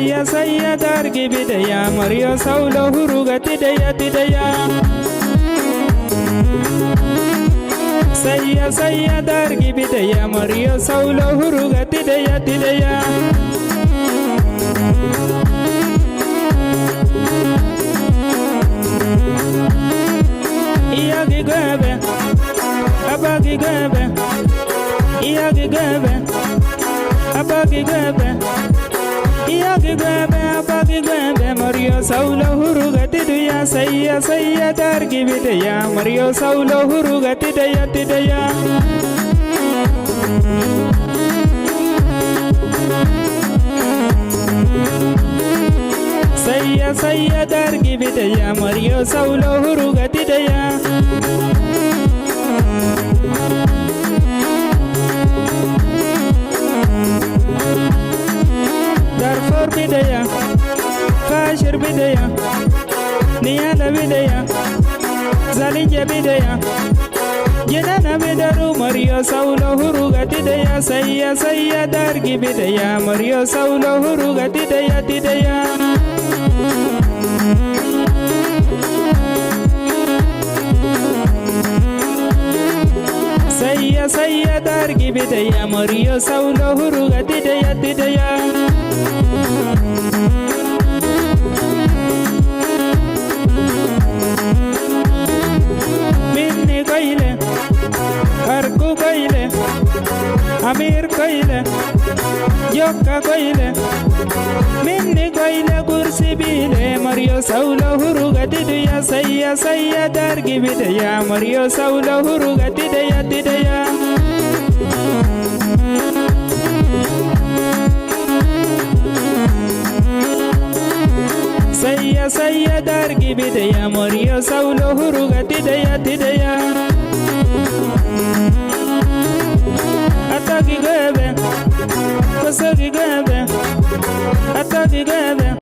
sayya dargi bidaya Mario saulo huruga tidaya tidaya sayya dargi bidaya Mario saulo huruga tidaya tidaya iyagi gabe abagi gabe iyagi gabe abagi gabe iyagi gabe abagi gabe Mario saulo huruga tidaya sayya dargi bidaya Mario saulo huruga tidaya tidaya sayya dargi bidaya Mario saulo huruga tidaya Darfur bidaya Fashir bidaya Niyala bidaya Zalinja bidaya Jenana bidaru Mario saulo huruga tidaya sayya dargi bidaya Mario saulo huruga tidaya tidaya sayya dargi bidaya Mario saulo huruga tidaya tidaya minni kaile arku kaile amir kaile yokka kaile minni kaile kursi bile Mario saulo huruga tidaya sayya dargi bidaya Mario saulo huruga tidaya tidaya sayya dargi bidaya Mario saulo huruga tidaya tidaya atagi gabe kasagi gabe atagi gabe